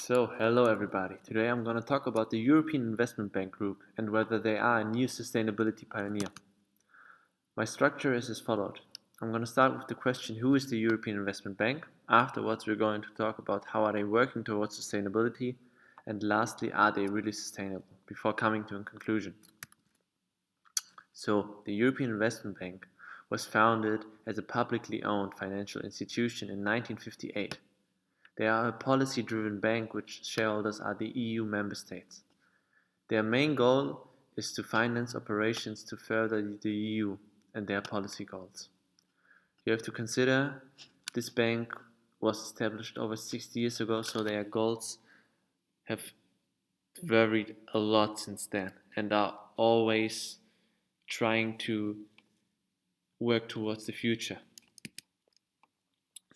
Hello everybody. Today I'm going to talk about the European Investment Bank Group and whether they are a new sustainability pioneer. My structure is as followed. I'm going to start with the question, who is the European Investment Bank? Afterwards, we're going to talk about how are they working towards sustainability, and lastly, are they really sustainable, before coming to a conclusion. The European Investment Bank was founded as a publicly owned financial institution in 1958. They are a policy-driven bank which shareholders are the EU member states. Their main goal is to finance operations to further the EU and their policy goals. You have to consider this bank was established over 60 years ago, so their goals have varied a lot since then and are always trying to work towards the future.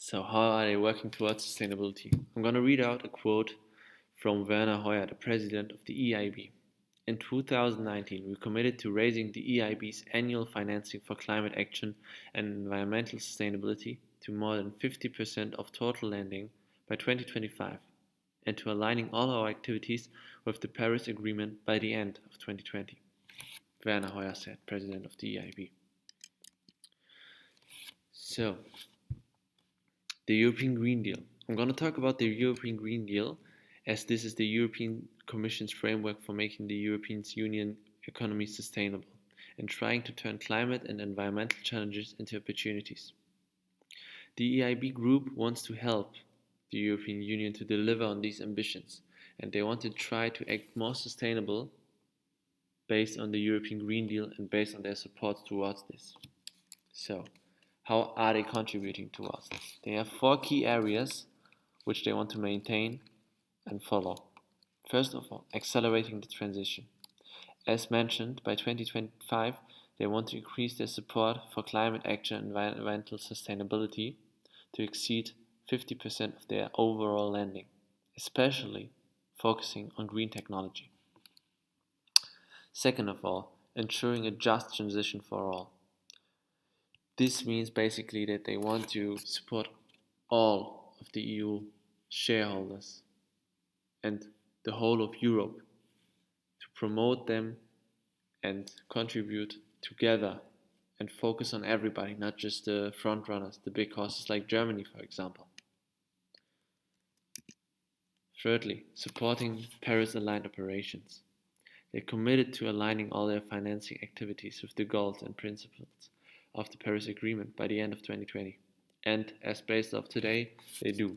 So how are they working towards sustainability? I'm going to read out a quote from Werner Hoyer, the president of the EIB. In 2019, we committed to raising the EIB's annual financing for climate action and environmental sustainability to more than 50% of total lending by 2025 and to aligning all our activities with the Paris Agreement by the end of 2020. Werner Hoyer said, president of the EIB. The European Green Deal. I'm going to talk about the European Green Deal as this is the European Commission's framework for making the European Union economy sustainable and trying to turn climate and environmental challenges into opportunities. The EIB group wants to help the European Union to deliver on these ambitions, and they want to try to act more sustainable based on the European Green Deal and based on their support towards this. How are they contributing towards this? They have 4 key areas which they want to maintain and follow. First of all, accelerating the transition. As mentioned, by 2025, they want to increase their support for climate action and environmental sustainability to exceed 50% of their overall lending, especially focusing on green technology. Second of all, ensuring a just transition for all. This means basically that they want to support all of the EU shareholders and the whole of Europe to promote them and contribute together and focus on everybody, not just the front runners, the big horses like Germany, for example. Thirdly, supporting Paris-aligned operations. They're committed to aligning all their financing activities with the goals and principles of the Paris Agreement by the end of 2020. And as based of today, they do.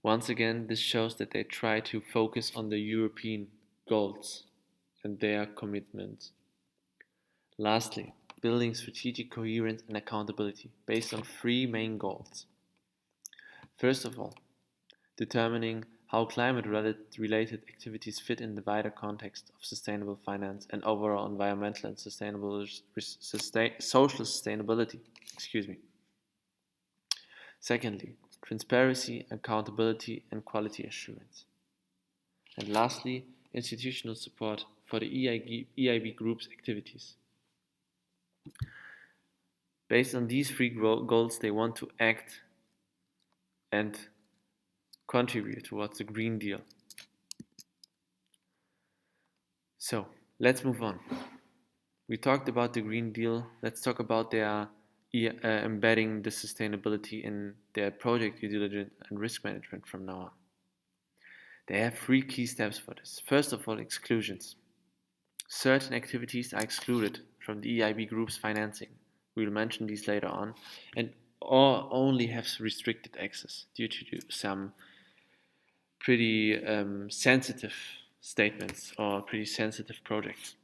Once again, this shows that they try to focus on the European goals and their commitments. Lastly, building strategic coherence and accountability based on 3 main goals. First of all, determining how climate-related activities fit in the wider context of sustainable finance and overall environmental and social sustainability. Secondly, transparency, accountability, and quality assurance. And lastly, institutional support for the EIB Group's activities. Based on these 3 goals, they want to act and contribute towards the Green Deal. So, let's move on. We talked about the Green Deal. Let's talk about their embedding the sustainability in their project due diligence and risk management from now on. They have 3 key steps for this. First of all, exclusions. Certain activities are excluded from the EIB Group's financing. We'll mention these later on, and or only have restricted access due to some pretty sensitive statements or pretty sensitive projects.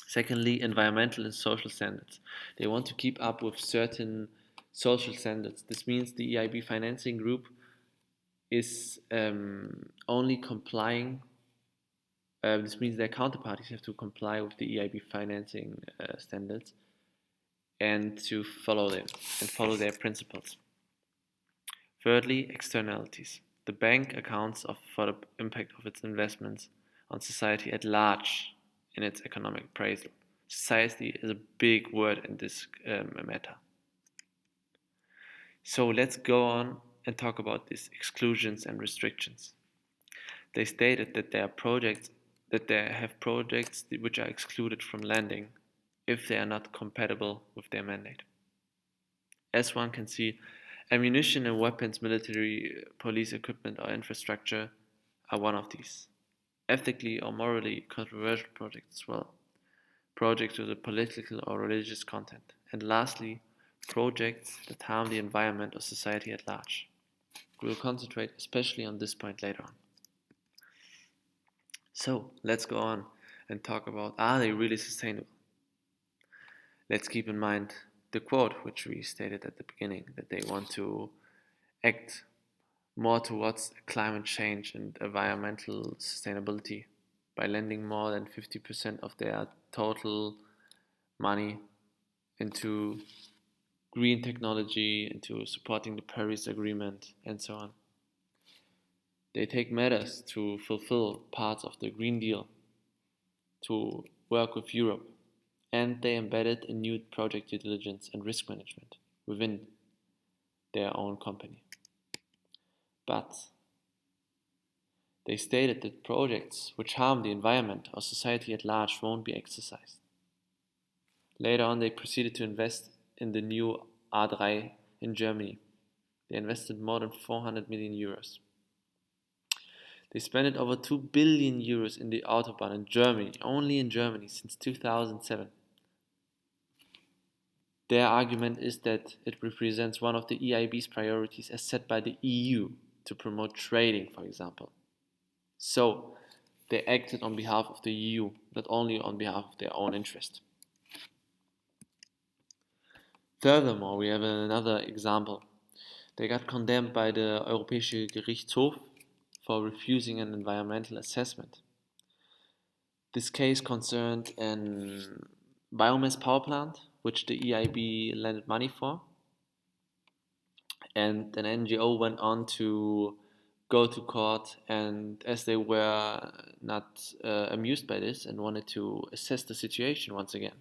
Secondly, environmental and social standards. They want to keep up with certain social standards. This means the EIB financing group is only complying. This means their counterparties have to comply with the EIB financing standards and to follow them and follow their principles. Thirdly, externalities. The bank accounts for the impact of its investments on society at large in its economic appraisal. Society is a big word in this matter. So let's go on and talk about these exclusions and restrictions. They stated that they have projects which are excluded from lending if they are not compatible with their mandate. As one can see, ammunition and weapons, military, police equipment, or infrastructure are one of these. Ethically or morally controversial projects as well. Projects with a political or religious content. And lastly, projects that harm the environment or society at large. We will concentrate especially on this point later on. So let's go on and talk about, are they really sustainable? Let's keep in mind the quote which we stated at the beginning, that they want to act more towards climate change and environmental sustainability by lending more than 50% of their total money into green technology, into supporting the Paris Agreement, and so on. They take measures to fulfill parts of the Green Deal, to work with Europe, and they embedded a new project due diligence and risk management within their own company. But they stated that projects which harm the environment or society at large won't be exercised. Later on, they proceeded to invest in the new A3 in Germany. They invested more than 400 million euros. They spent over 2 billion euros in the Autobahn in Germany, only in Germany, since 2007. Their argument is that it represents one of the EIB's priorities as set by the EU to promote trading, for example. So, they acted on behalf of the EU, not only on behalf of their own interest. Furthermore, we have another example. They got condemned by the Europäische Gerichtshof for refusing an environmental assessment. This case concerned an biomass power plant, which the EIB lent money for, and an NGO went on to go to court, and as they were not amused by this and wanted to assess the situation once again,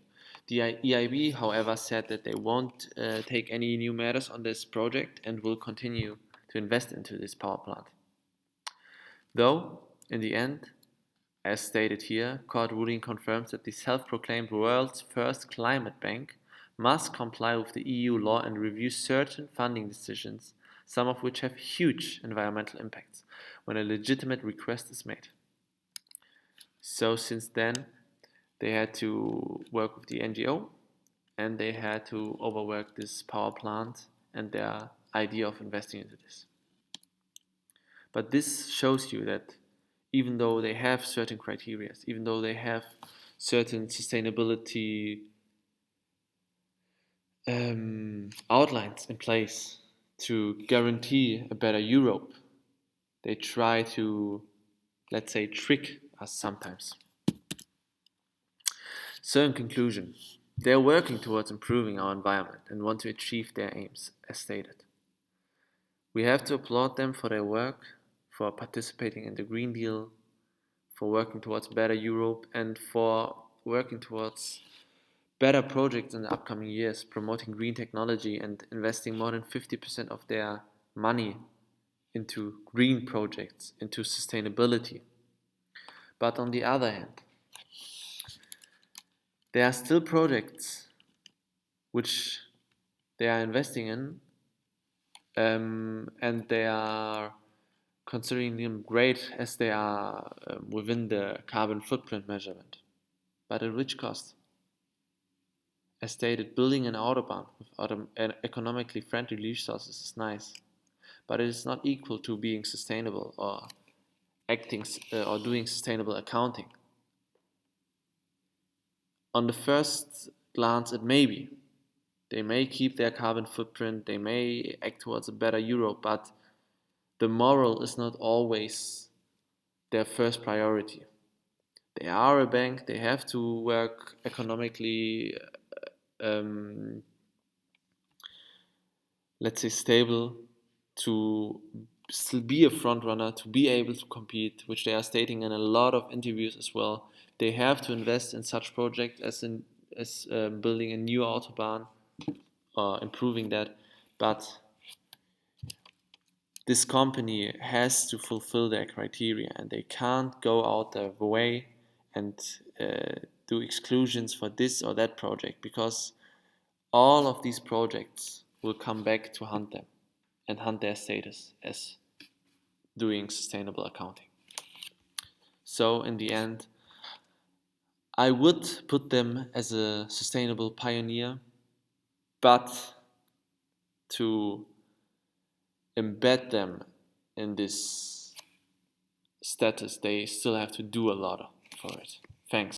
the EIB, however, said that they won't take any new matters on this project and will continue to invest into this power plant. Though, in the end, as stated here, court ruling confirms that the self-proclaimed world's first climate bank must comply with the EU law and review certain funding decisions, some of which have huge environmental impacts, when a legitimate request is made. So since then, they had to work with the NGO, and they had to overwork this power plant and their idea of investing into this. But this shows you that even though they have certain criteria, even though they have certain sustainability outlines in place to guarantee a better Europe, they try to, let's say, trick us sometimes. So in conclusion, they are working towards improving our environment and want to achieve their aims, as stated. We have to applaud them for their work, for participating in the Green Deal, for working towards better Europe, and for working towards better projects in the upcoming years, promoting green technology and investing more than 50% of their money into green projects, into sustainability. But on the other hand, there are still projects which they are investing in, and they are considering them great as they are within the carbon footprint measurement. But at which cost? As stated, building an autobahn with economically friendly resources is nice, but it is not equal to being sustainable or acting or doing sustainable accounting. On the first glance, it may be. They may keep their carbon footprint, they may act towards a better Europe, but the moral is not always their first priority. They are a bank, they have to work economically, let's say, stable to still be a front runner, to be able to compete, which they are stating in a lot of interviews as well. They have to invest in such projects as building a new autobahn or improving that, but this company has to fulfill their criteria, and they can't go out their way and do exclusions for this or that project, because all of these projects will come back to hunt them and hunt their status as doing sustainable accounting. So in the end, I would put them as a sustainable pioneer, but to embed them in this status, they still have to do a lot for it. Thanks.